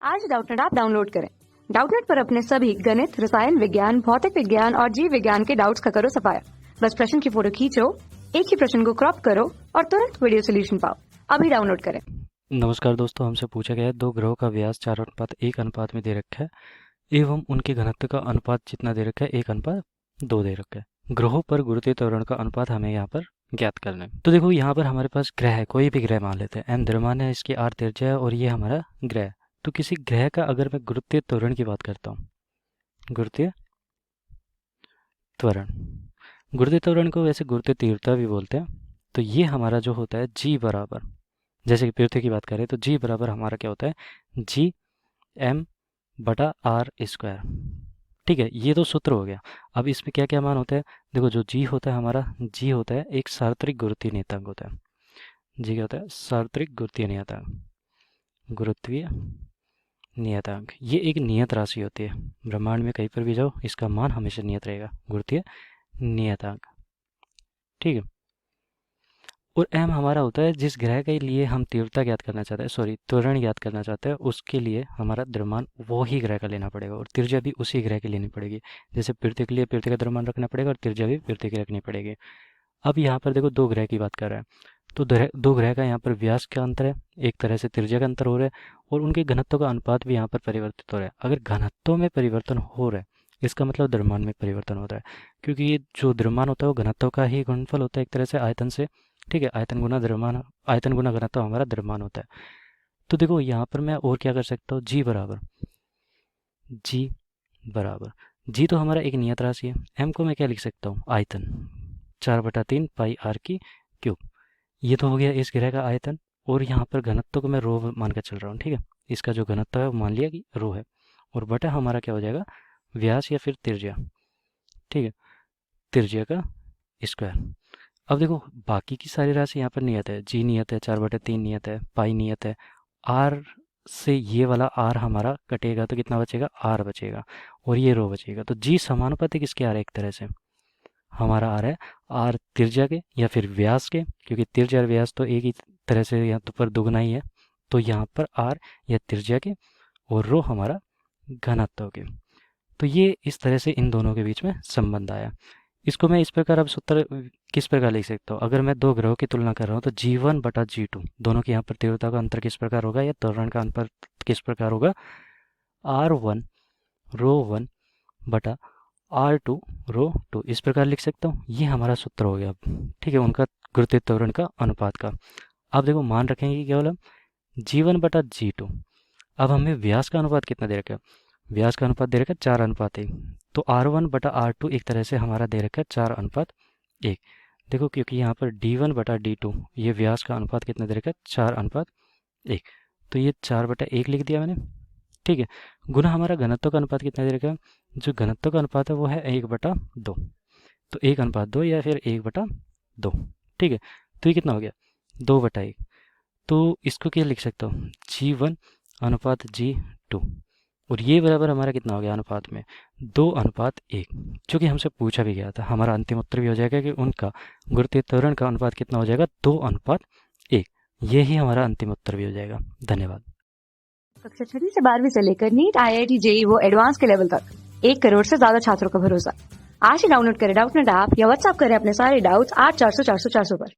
आज Doubtnut app download करें। Doubtnut पर अपने सभी गणित, रसायन विज्ञान, भौतिक विज्ञान और जीव विज्ञान के डाउट्स का करो सफाया। बस प्रश्न की फोटो खींचो, एक ही प्रश्न को क्रॉप करो और तुरंत वीडियो सोल्यूशन पाओ। अभी डाउनलोड करें। नमस्कार दोस्तों, हमसे पूछा गया है दो ग्रहों का व्यास 4:1 अनुपात में दे रखा है एवं उनके घनत्व का अनुपात जितना दे रखा है 1:2 दे रखा है। ग्रहों पर गुरुत्वीय त्वरण का अनुपात हमें यहाँ पर ज्ञात करना है। तो देखो यहाँ पर हमारे पास ग्रह है, कोई भी ग्रह मान लेते हैं। एम द्रव्यमान है, इसकी आर त्रिज्या है और ये हमारा ग्रह है। तो किसी ग्रह का अगर मैं गुरुत्वीय त्वरण की बात करता हूँ, गुरुत्वीय त्वरण, गुरुत्वीय त्वरण को वैसे गुरुत्वीय तीव्रता भी बोलते हैं। तो ये हमारा जो होता है जी बराबर, जैसे कि पृथ्वी की बात करें तो जी बराबर हमारा क्या होता है, जी एम बटा आर स्क्वायर। ठीक है, ये तो सूत्र हो गया। अब इसमें क्या क्या मान होता है, देखो जो जी होता है हमारा, जी होता है एक सार्वत्रिक गुरुत्वीय नियतांक होता है। जी क्या होता है, सार्वत्रिक गुरुत्वीय नियतांक, गुरुत्वीय नियतांक। ये एक नियत राशि होती है, ब्रह्मांड में कहीं पर भी जाओ इसका मान हमेशा नियत रहेगा, गुरुत्वीय नियतांक। ठीक है, और एम हमारा होता है जिस ग्रह के लिए हम तीव्रता ज्ञात करना चाहते हैं, सॉरी त्वरण ज्ञात करना चाहते हैं, उसके लिए हमारा द्रव्यमान वो ही ग्रह का लेना पड़ेगा और त्रिज्या भी उसी ग्रह की लेनी पड़ेगी। जैसे पृथ्वी के लिए पृथ्वी का द्रव्यमान रखना पड़ेगा और त्रिज्या भी पृथ्वी की रखनी पड़ेगी। अब यहाँ पर देखो दो ग्रह की बात कर रहे हैं, तो दो ग्रह का यहाँ पर व्यास का अंतर है, एक तरह से त्रिज्या का अंतर हो रहा है और उनके घनत्व का अनुपात भी यहाँ पर परिवर्तित हो रहा है। अगर घनत्व में परिवर्तन हो रहा है इसका मतलब द्रव्यमान में परिवर्तन होता है, क्योंकि ये जो द्रव्यमान होता है वो घनत्व का ही गुणनफल होता है एक तरह से आयतन से। ठीक है, आयतन गुना द्रव्यमान, आयतन गुना घनत्व हमारा द्रव्यमान होता है। तो देखो यहाँ पर मैं और क्या कर सकता हूँ, जी बराबर, जी बराबर, जी तो हमारा एक नियत राशि है, एम को मैं क्या लिख सकता हूँ, आयतन 4/3 पाई आर की क्यूब। ये तो हो गया इस ग्रह का आयतन, और यहाँ पर घनत्व को मैं रो मान कर चल रहा हूँ। ठीक है, इसका जो घनत्व है वो मान लिया कि रो है, और बटा हमारा क्या हो जाएगा, व्यास या फिर त्रिज्या। ठीक है, त्रिज्या का स्क्वायर। अब देखो बाकी की सारी राशि यहाँ पर नियत है, जी नियत है, 4/3 नियत है, पाई नियत है, आर से ये वाला आर हमारा कटेगा तो कितना बचेगा, आर बचेगा, और ये रो बचेगा। तो जी समानुपाती किसके आ रहा है, एक तरह से हमारा आ रहा है आर त्रिज्या के या फिर व्यास के, क्योंकि त्रिज्या और व्यास तो एक ही तरह से यहाँ तो पर दुगना ही है। तो यहाँ पर आर या त्रिज्या के और रो हमारा घनत्व के। तो ये इस तरह से इन दोनों के बीच में संबंध आया। इसको मैं इस प्रकार अब सूत्र किस प्रकार लिख सकता हूँ, अगर मैं दो ग्रहों की तुलना कर रहा हूँ तो G1/G2 दोनों की यहाँ पर तीव्रता का अंतर किस प्रकार होगा या त्वरण का अंतर किस प्रकार होगा, R1 रो 1 बटा R2 रो 2, इस प्रकार लिख सकता हूँ। ये हमारा सूत्र हो गया। ठीक है, उनका गुरुत्वीय त्वरण का अनुपात का। अब देखो मान रखेंगे केवल हम G1/G2। अब हमें व्यास का अनुपात कितना दे रखा है, व्यास का अनुपात दे रखा है 4:1। तो R1/R2 एक तरह से हमारा दे रखा है 4:1। देखो क्योंकि यहाँ पर D1/D2 ये व्यास का अनुपात कितना दे रखा है, 4:1। तो ये 4/1 लिख दिया मैंने। ठीक है, गुना हमारा घनत्व का अनुपात कितना दे रखा है, जो घनत्व का अनुपात है वो है 1/2। तो 1:2 या फिर 1/2। ठीक है, तो ये कितना हो गया, 2/1। तो इसको क्या लिख सकता हूँ, G1/G2, और ये बराबर हमारा कितना हो गया अनुपात में, 2:1, जो कि हमसे पूछा भी गया था। हमारा अंतिम उत्तर भी हो जाएगा कि उनका गुरुत्वीय त्वरण का अनुपात कितना हो जाएगा, 2:1। ये ही हमारा अंतिम उत्तर भी हो जाएगा। धन्यवाद। कक्षा 6 से 12वीं से लेकर नीट, IIT, JEE वो एडवांस के लेवल तक 1 करोड़ से ज्यादा छात्रों का भरोसा। आज ही डाउनलोड करें डाउटनेट ऐप या व्हाट्सएप करें अपने सारे डाउट्स 8400 400 400 पर।